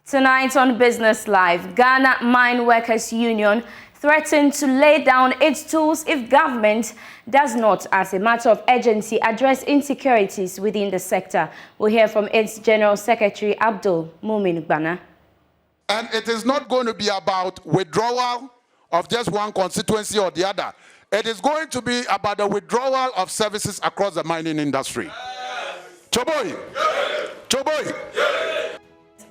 Tonight on Business Live, Ghana Mine Workers Union threatened to lay down its tools if government does not, as a matter of urgency, address insecurities within the sector. We'll hear from its General Secretary, Abdul Mumin Bana. And it is not going to be about withdrawal of just one constituency or the other. It is going to be about the withdrawal of services across the mining industry. Choboy! Choboy!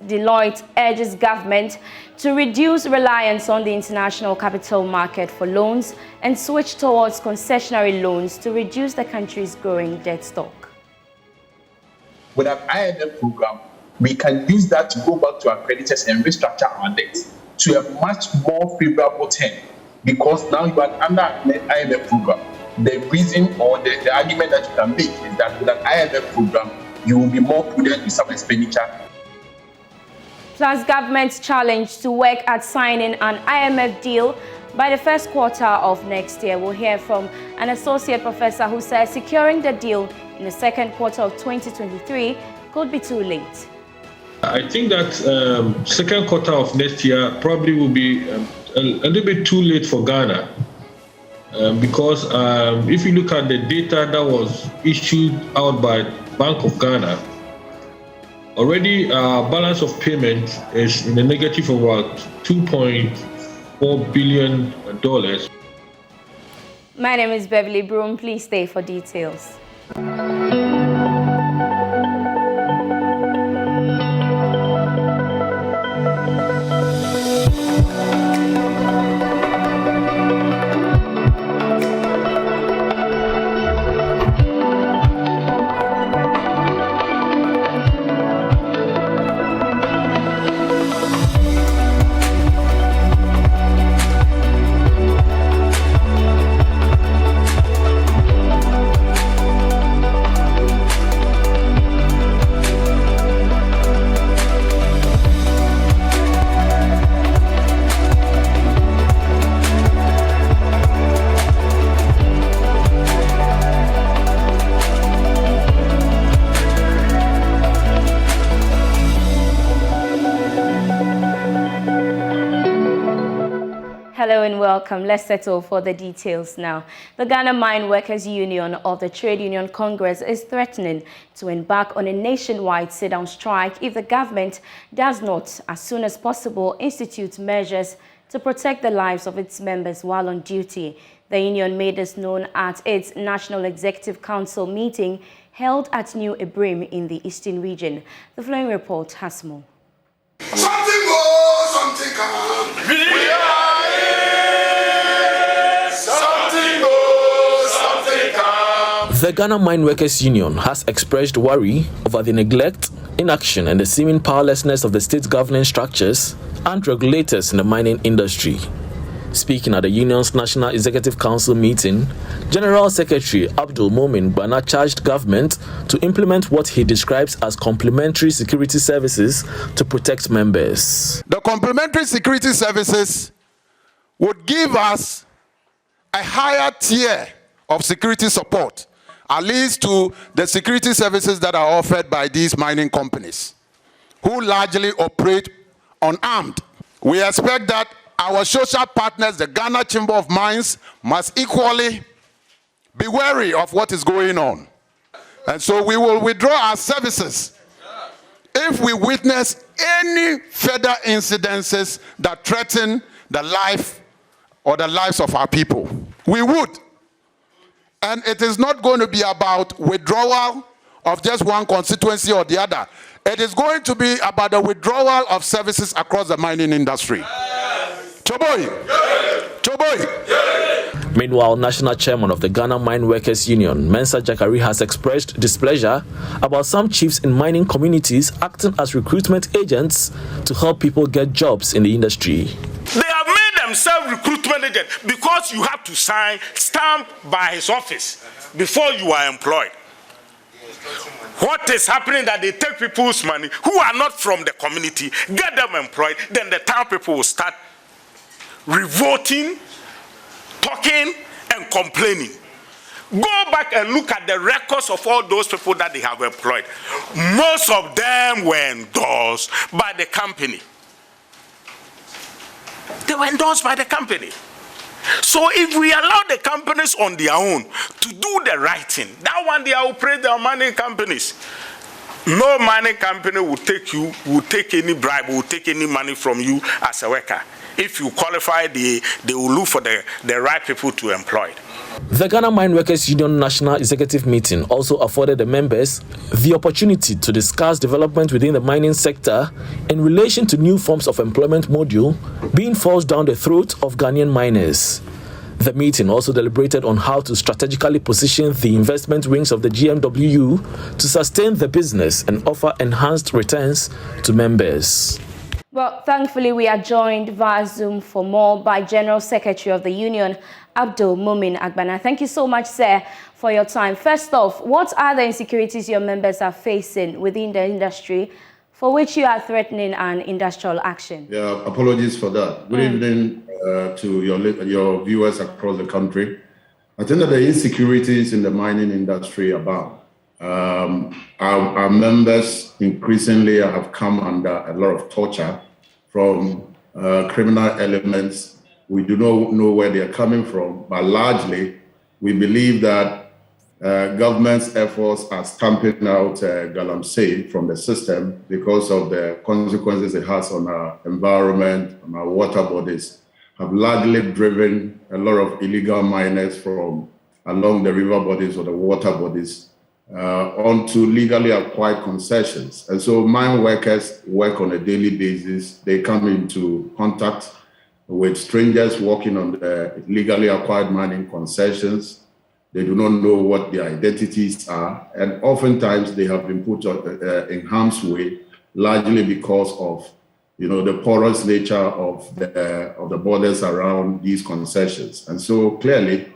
Deloitte urges government to reduce reliance on the international capital market for loans and switch towards concessionary loans to reduce the country's growing debt stock. With an IMF program, we can use that to go back to our creditors and restructure our debt to a much more favorable term, because now you are under an IMF program. The reason or the argument that you can make is that with an IMF program, you will be more prudent with some expenditure. Plus, government's challenge to work at signing an IMF deal by the first quarter of next year. We'll hear from an associate professor who says securing the deal in the second quarter of 2023 could be too late. I think that second quarter of next year probably will be a little bit too late for Ghana because if you look at the data that was issued out by Bank of Ghana, already our balance of payment is in a negative of about $2.4 billion. My name is Beverly Broohm. Please stay for details. Hello and welcome. Let's settle for the details now. The Ghana Mine Workers Union of the Trade Union Congress is threatening to embark on a nationwide sit-down strike if the government does not, as soon as possible, institute measures to protect the lives of its members while on duty. The union made this known at its National Executive Council meeting held at New Ibrim in the Eastern region. The following report has more. Something goes, something comes. We are The Ghana Mine Workers Union has expressed worry over the neglect, inaction, and the seeming powerlessness of the state governing structures and regulators in the mining industry. Speaking at the union's National Executive Council meeting, General Secretary Abdul Mumin Bana charged government to implement what he describes as complementary security services to protect members. The complementary security services would give us a higher tier of security support, at least to the security services that are offered by these mining companies, who largely operate unarmed. We expect that our social partners, the Ghana Chamber of Mines, must equally be wary of what is going on. And so we will withdraw our services if we witness any further incidences that threaten the life or the lives of our people. We would. And it is not going to be about withdrawal of just one constituency or the other. It is going to be about the withdrawal of services across the mining industry. Choboy! Choboy! Meanwhile, National Chairman of the Ghana Mine Workers Union, Mensa Jakari, has expressed displeasure about some chiefs in mining communities acting as recruitment agents to help people get jobs in the industry. They have made themselves recruitment agents because you have to stamp by his office before you are employed. What is happening that they take people's money who are not from the community, get them employed, then the town people will start revolting, talking and complaining. Go back and look at the records of all those people that they have employed. Most of them were endorsed by the company. They were endorsed by the company. So if we allow the companies on their own to do the right thing, that one they operate their mining companies. No mining company will take any bribe, will take any money from you as a worker. If you qualify, they will look for the right people to employ. The Ghana Mine Workers Union National Executive Meeting also afforded the members the opportunity to discuss development within the mining sector in relation to new forms of employment module being forced down the throat of Ghanaian miners. The meeting also deliberated on how to strategically position the investment wings of the GMWU to sustain the business and offer enhanced returns to members. Well, thankfully, we are joined via Zoom for more by General Secretary of the Union, Abdul Mumin Agbana. Thank you so much, sir, for your time. First off, what are the insecurities your members are facing within the industry for which you are threatening an industrial action? Yeah, apologies for that. Good evening to your viewers across the country. I think that the insecurities in the mining industry abound. Our members increasingly have come under a lot of torture from criminal elements. We do not know where they are coming from, but largely we believe that government's efforts are stamping out galamsey from the system because of the consequences it has on our environment, on our water bodies, have largely driven a lot of illegal miners from along the river bodies or the water bodies onto legally acquired concessions. And so mine workers work on a daily basis. They come into contact with strangers working on the legally acquired mining concessions. They do not know what their identities are. And oftentimes they have been put in harm's way, largely because of the porous nature of the borders around these concessions. And so clearly,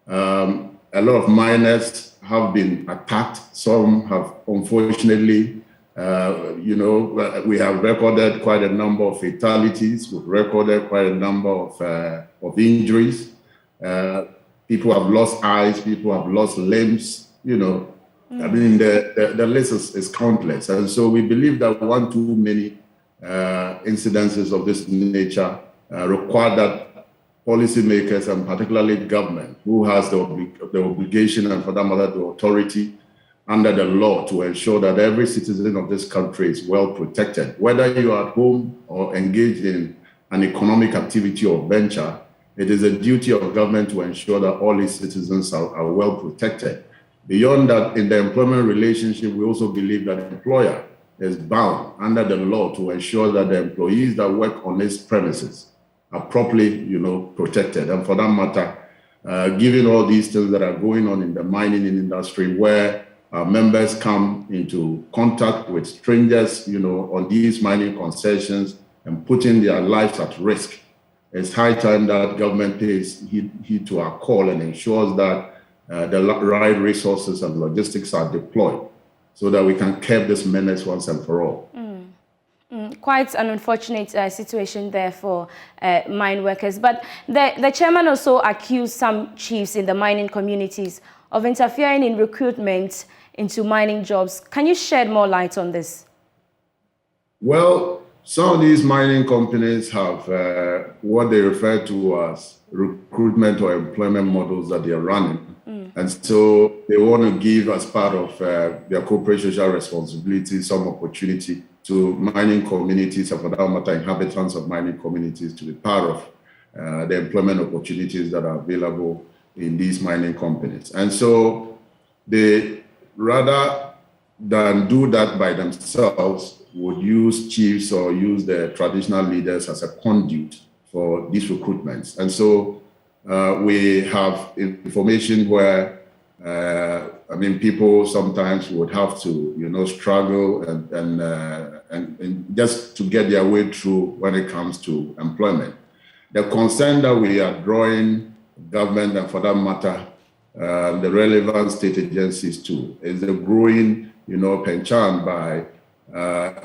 a lot of miners have been attacked. Some have, unfortunately, we have recorded quite a number of fatalities. We've recorded quite a number of injuries. People have lost eyes. People have lost limbs. I mean, the list is countless. And so we believe that one too many incidences of this nature require that policymakers and particularly government, who has the obligation and for that matter the authority under the law to ensure that every citizen of this country is well protected. Whether you are at home or engaged in an economic activity or venture, it is a duty of government to ensure that all its citizens are well protected. Beyond that, in the employment relationship, we also believe that the employer is bound under the law to ensure that the employees that work on its premises are properly, protected. And for that matter, given all these things that are going on in the mining industry, where our members come into contact with strangers, on these mining concessions and putting their lives at risk, it's high time that government pays heed to our call and ensures that the right resources and logistics are deployed so that we can curb this menace once and for all. Quite an unfortunate situation there for mine workers. But the chairman also accused some chiefs in the mining communities of interfering in recruitment into mining jobs. Can you shed more light on this? Well, some of these mining companies have what they refer to as recruitment or employment models that they are running. And so they want to give, as part of their corporate social responsibility, some opportunity to mining communities, and for that matter, inhabitants of mining communities, to be part of the employment opportunities that are available in these mining companies. And so they, rather than do that by themselves, would use chiefs or use the traditional leaders as a conduit for these recruitments. And so we have information where, people sometimes would have to, struggle and just to get their way through when it comes to employment. The concern that we are drawing government, and for that matter, the relevant state agencies too, is the growing, penchant by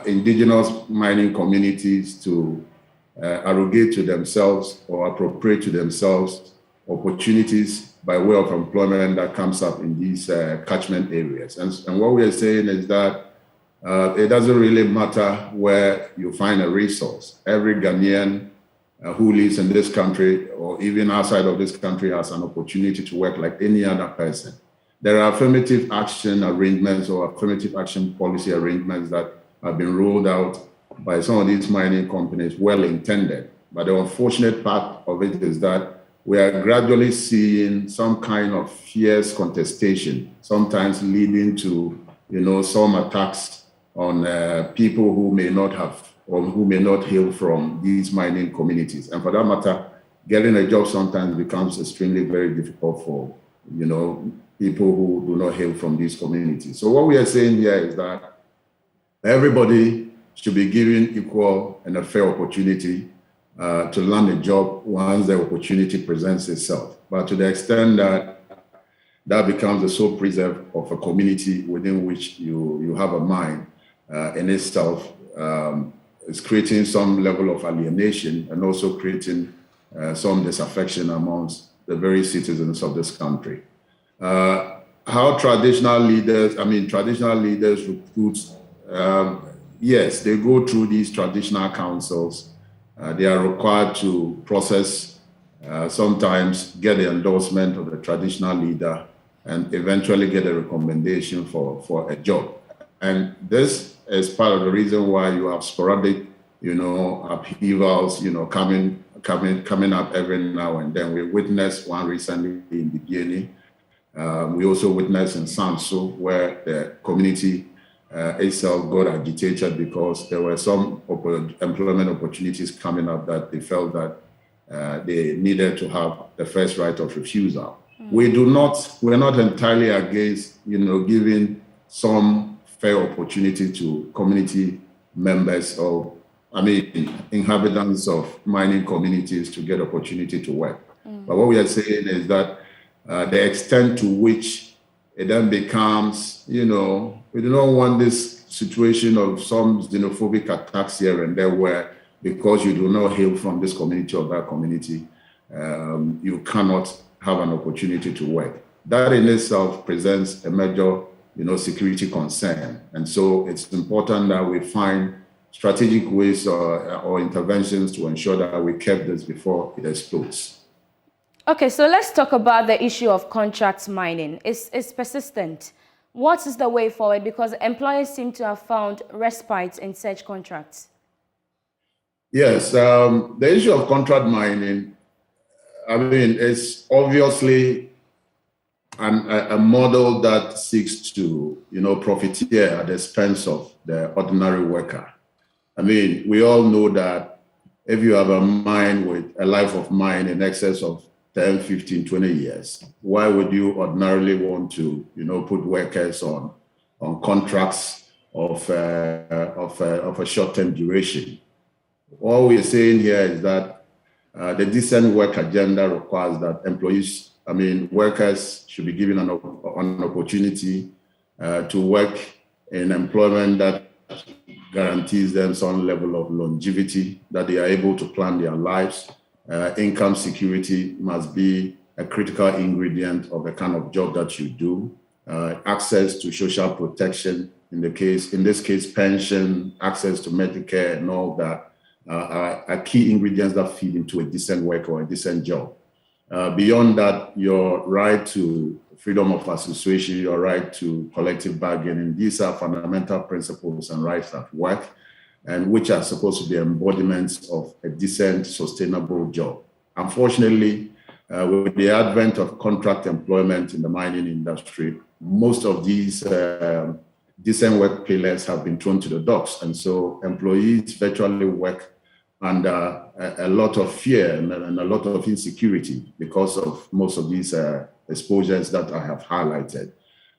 indigenous mining communities to arrogate to themselves or appropriate to themselves opportunities by way of employment that comes up in these catchment areas. And what we are saying is that it doesn't really matter where you find a resource. Every Ghanaian who lives in this country or even outside of this country has an opportunity to work like any other person. There are affirmative action arrangements or affirmative action policy arrangements that have been rolled out by some of these mining companies, well intended. But the unfortunate part of it is that we are gradually seeing some kind of fierce contestation, sometimes leading to, some attacks on people who may not have or who may not hail from these mining communities. And for that matter, getting a job sometimes becomes extremely very difficult for, people who do not hail from these communities. So what we are saying here is that everybody should be given equal and a fair opportunity to land a job once the opportunity presents itself. But to the extent that that becomes the sole preserve of a community within which you have a mine in itself, is creating some level of alienation and also creating some disaffection amongst the very citizens of this country. How traditional leaders recruit, yes, they go through these traditional councils. They are required to process, sometimes get the endorsement of the traditional leader and eventually get a recommendation for a job. And this is part of the reason why you have sporadic, upheavals, coming up every now and then. We witnessed one recently in the Guinea. We also witnessed in Sanso, where the community itself got agitated because there were some employment opportunities coming up that they felt that they needed to have the first right of refusal. We're not entirely against, giving some fair opportunity to community members or, inhabitants of mining communities to get opportunity to work. But what we are saying is that the extent to which it then becomes, we do not want this situation of some xenophobic attacks here and there where because you do not hail from this community or that community, you cannot have an opportunity to work. That in itself presents a major, security concern. And so it's important that we find strategic ways or interventions to ensure that we keep this before it explodes. Okay, so let's talk about the issue of contract mining. It's persistent. What is the way forward? Because employers seem to have found respite in such contracts. Yes, the issue of contract mining, it's obviously a model that seeks to, profiteer at the expense of the ordinary worker. We all know that if you have a mine with a life of mine in excess of 10, 15, 20 years, why would you ordinarily want to, put workers on contracts of a short-term duration? All we're saying here is that the decent work agenda requires that employees, workers should be given an opportunity to work in employment that guarantees them some level of longevity, that they are able to plan their lives. Income security must be a critical ingredient of the kind of job that you do. Access to social protection, in this case, pension, access to Medicare and all that are key ingredients that feed into a decent work or a decent job. Beyond that, your right to freedom of association, your right to collective bargaining, these are fundamental principles and rights at work, and which are supposed to be embodiments of a decent, sustainable job. Unfortunately, with the advent of contract employment in the mining industry, most of these decent work pillars have been thrown to the dogs. And so employees virtually work under a lot of fear and a lot of insecurity because of most of these exposures that I have highlighted.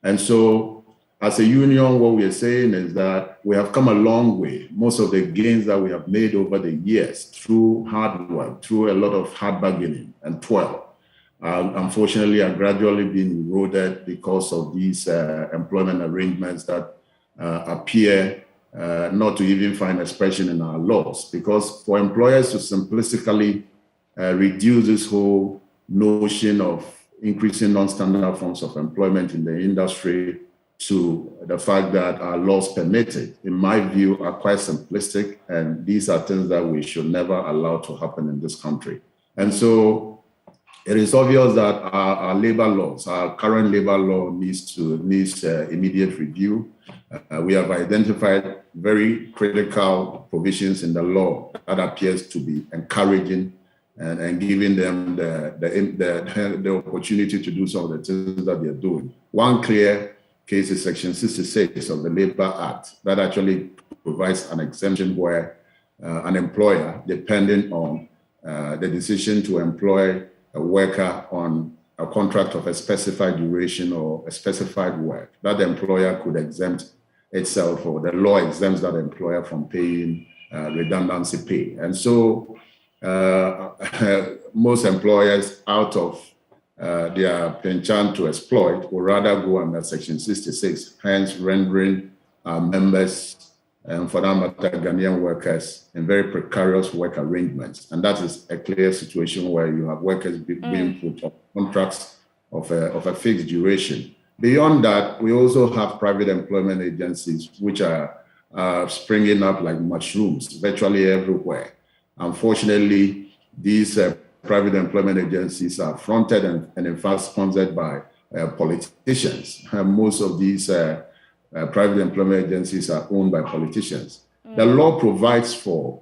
And so as a union, what we are saying is that we have come a long way. Most of the gains that we have made over the years through hard work, through a lot of hard bargaining and toil, unfortunately are gradually being eroded because of these employment arrangements that appear not to even find expression in our laws. Because for employers to simplistically reduce this whole notion of increasing non-standard forms of employment in the industry to the fact that our laws permit it, in my view, are quite simplistic, and these are things that we should never allow to happen in this country. And so it is obvious that our labor laws, our current labor law needs immediate review. We have identified very critical provisions in the law that appears to be encouraging and giving them the opportunity to do some of the things that they're doing. One clear case is Section 66 of the Labor Act that actually provides an exemption where an employer, depending on the decision to employ a worker on a contract of a specified duration or a specified work, that the employer could exempt itself, or the law exempts that employer from paying redundancy pay. And so most employers, out of their penchant to exploit, will rather go under Section 66, hence rendering members, and for that matter, Ghanaian workers, in very precarious work arrangements. And that is a clear situation where you have workers being put on contracts of a fixed duration. Beyond that, we also have private employment agencies, which are springing up like mushrooms virtually everywhere. Unfortunately, these private employment agencies are fronted and in fact sponsored by politicians. Most of these private employment agencies are owned by politicians. The law provides for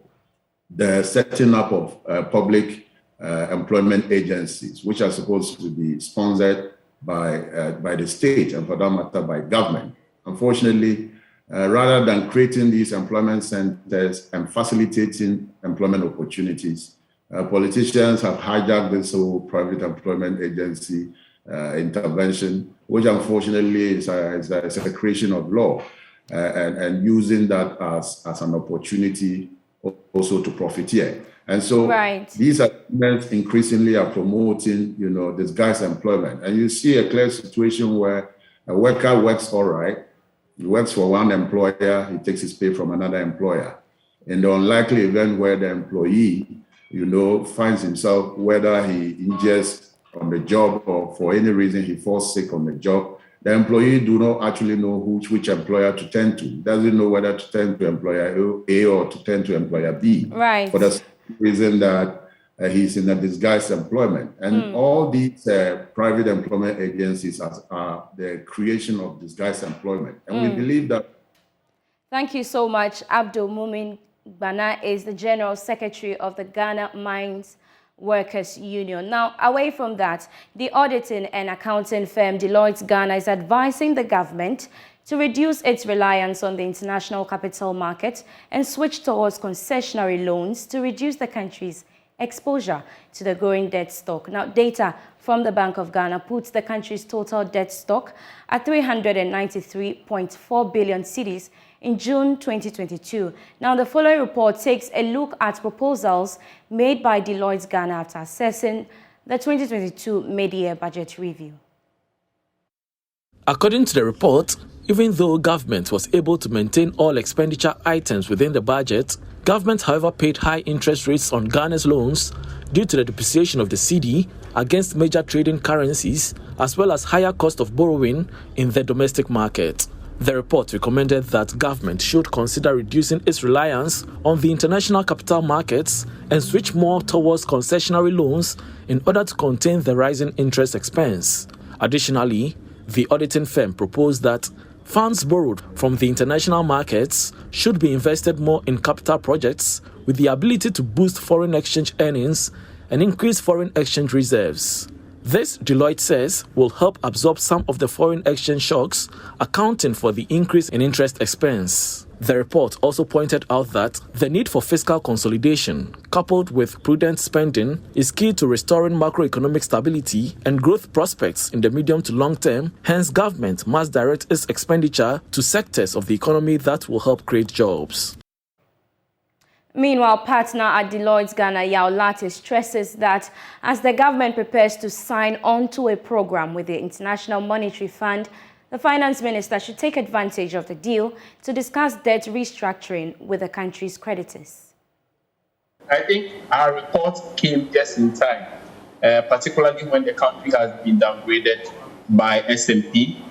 the setting up of public employment agencies, which are supposed to be sponsored by the state and for that matter by government. Unfortunately, rather than creating these employment centers and facilitating employment opportunities, politicians have hijacked this whole private employment agency intervention, which unfortunately is a creation of law, and using that as an opportunity also to profiteer. And so these agreements increasingly are promoting, disguised employment. And you see a clear situation where a worker works all right, he works for one employer, he takes his pay from another employer. In the unlikely event where the employee, finds himself, whether he injures on the job or for any reason he falls sick on the job, the employee do not actually know which employer to turn to. He doesn't know whether to turn to employer A or to turn to employer B. Right. For the reason that he's in a disguised employment. And all these private employment agencies are the creation of disguised employment. And we believe that. Thank you so much. Abdul Mumin Bana is the General Secretary of the Ghana Mines Workers Union. Now, away from that, the auditing and accounting firm Deloitte Ghana is advising the government to reduce its reliance on the international capital market and switch towards concessionary loans to reduce the country's exposure to the growing debt stock. Now, data from the Bank of Ghana puts the country's total debt stock at 393.4 billion cedis in June 2022. Now, the following report takes a look at proposals made by Deloitte Ghana after assessing the 2022 mid-year budget review. According to the report, even though government was able to maintain all expenditure items within the budget, government, however, paid high interest rates on Ghana's loans due to the depreciation of the cedi against major trading currencies, as well as higher cost of borrowing in the domestic market. The report recommended that government should consider reducing its reliance on the international capital markets and switch more towards concessionary loans in order to contain the rising interest expense. Additionally, the auditing firm proposed that funds borrowed from the international markets should be invested more in capital projects with the ability to boost foreign exchange earnings and increase foreign exchange reserves. This, Deloitte says, will help absorb some of the foreign exchange shocks, accounting for the increase in interest expense. The report also pointed out that the need for fiscal consolidation, coupled with prudent spending, is key to restoring macroeconomic stability and growth prospects in the medium to long term. Hence, government must direct its expenditure to sectors of the economy that will help create jobs. Meanwhile, partner at Deloitte Ghana, Yao Lati, stresses that as the government prepares to sign on to a program with the International Monetary Fund, the finance minister should take advantage of the deal to discuss debt restructuring with the country's creditors. I think our report came just in time. particularly when the country has been downgraded by S&P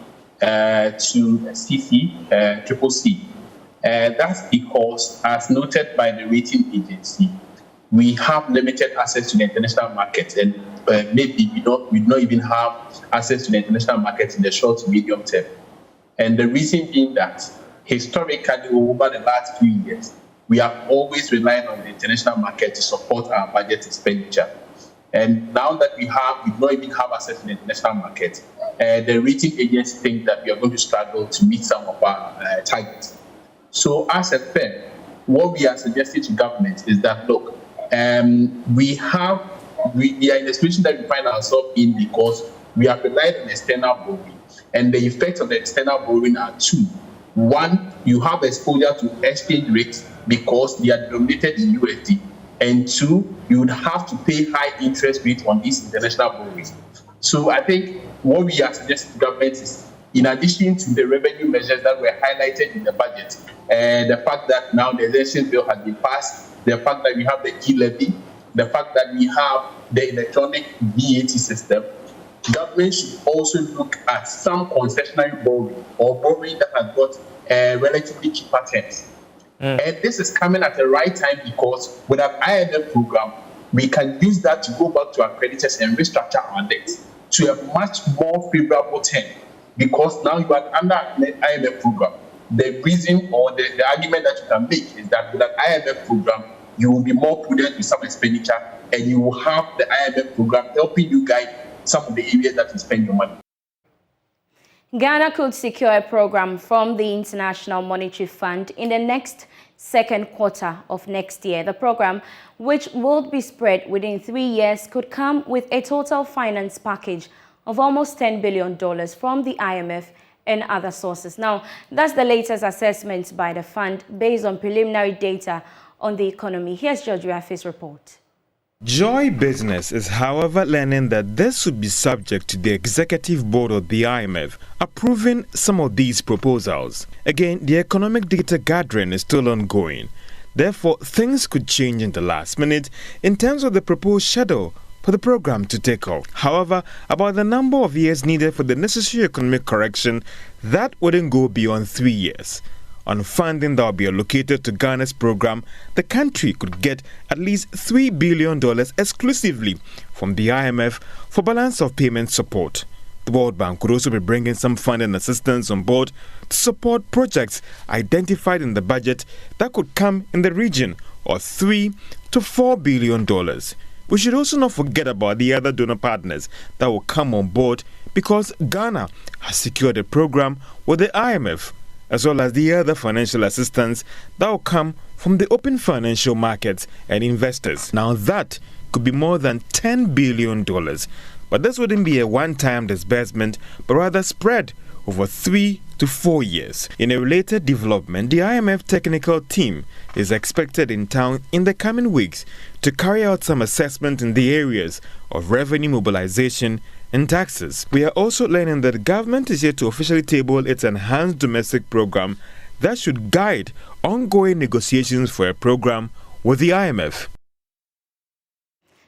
to CC, triple C. That's because, as noted by the rating agency, we have limited access to the international market, and maybe we don't even have access to the international market in the short to medium term. And the reason being that historically, over the last few years, we have always relied on the international market to support our budget expenditure. And now that we don't even have access to the international market, the rating agencies think that we are going to struggle to meet some of our targets. So as a firm, what we are suggesting to government is that, look, we are in a situation that we find ourselves in because we have relied on external borrowing. And the effects of the external borrowing are two. One, you have exposure to exchange rates because they are denominated in USD. And two, you would have to pay high interest rates on these international borrowings. So I think what we are suggesting to government is, in addition to the revenue measures that were highlighted in the budget, the fact that now the election bill has been passed, the fact that we have the key levy, the fact that we have the electronic VAT system, government should also look at some concessionary borrowing or borrowing that has got relatively cheaper terms. And this is coming at the right time because with our IMF program, we can use that to go back to our creditors and restructure our debt to a much more favorable term, because now you are under an IMF program. The reason or the argument that you can make is that with an IMF program, you will be more prudent with some expenditure, and you will have the IMF program helping you guide some of the areas that you spend your money. Ghana could secure a program from the International Monetary Fund in the next second quarter of next year. The program, which will be spread within 3 years, could come with a total finance package of almost $10 billion from the IMF and other sources. Now, that's the latest assessment by the fund based on preliminary data on the economy. Here's George Riafe's report. Joy Business is, however, learning that this would be subject to the executive board of the IMF approving some of these proposals. Again, the economic data gathering is still ongoing. Therefore, things could change in the last minute in terms of the proposed schedule for the program to take off. However, about the number of years needed for the necessary economic correction, that wouldn't go beyond 3 years. On funding that will be allocated to Ghana's program, the country could get at least $3 billion exclusively from the IMF for balance of payment support. The World Bank could also be bringing some funding assistance on board to support projects identified in the budget that could come in the region of $3 to $4 billion. We should also not forget about the other donor partners that will come on board, because Ghana has secured a program with the IMF, as well as the other financial assistance that will come from the open financial markets and investors. Now that could be more than $10 billion. But this wouldn't be a one-time disbursement, but rather spread over 3 to 4 years. In a related development, the IMF technical team is expected in town in the coming weeks to carry out some assessment in the areas of revenue mobilization and taxes. We are also learning that the government is yet to officially table its enhanced domestic program that should guide ongoing negotiations for a program with the IMF.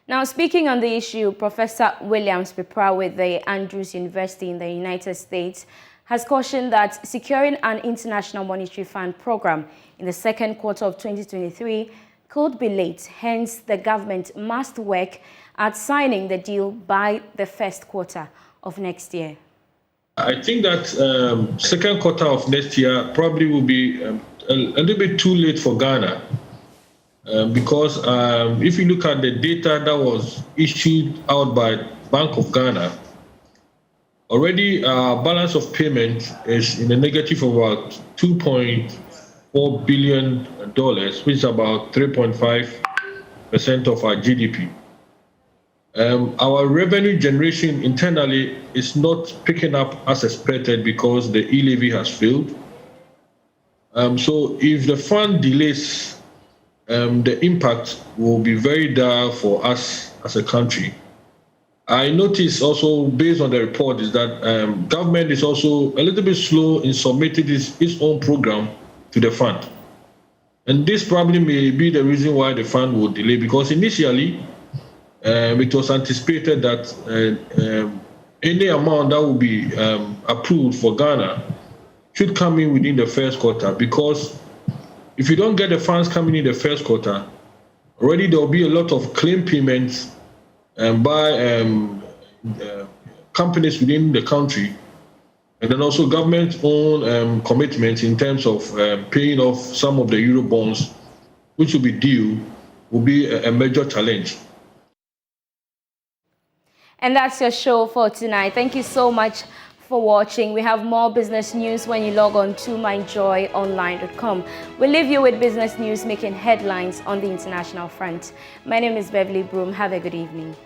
Now, speaking on the issue, Professor Williams Pipra with the Andrews University in the United States has cautioned that securing an International Monetary Fund program in the second quarter of 2023 could be late. Hence, the government must work at signing the deal by the first quarter of next year. I think that second quarter of next year probably will be a little bit too late for Ghana. Because if you look at the data that was issued out by Bank of Ghana, already our balance of payment is in a negative of about $2.4 billion, which is about 3.5% of our GDP. Our revenue generation internally is not picking up as expected because the e-levy has failed. So if the fund delays, the impact will be very dire for us as a country. I noticed also, based on the report, is that government is also a little bit slow in submitting its own program to the fund. And this probably may be the reason why the fund will delay, because initially, it was anticipated that any amount that will be approved for Ghana should come in within the first quarter, because if you don't get the funds coming in the first quarter, already there will be a lot of claim payments by companies within the country, and then also government-owned commitments in terms of paying off some of the Euro bonds, which will be due, will be a major challenge. And that's your show for tonight. Thank you so much for watching. We have more business news when you log on to myjoyonline.com. We'll leave you with business news making headlines on the international front. My name is Beverly Broohm. Have a good evening.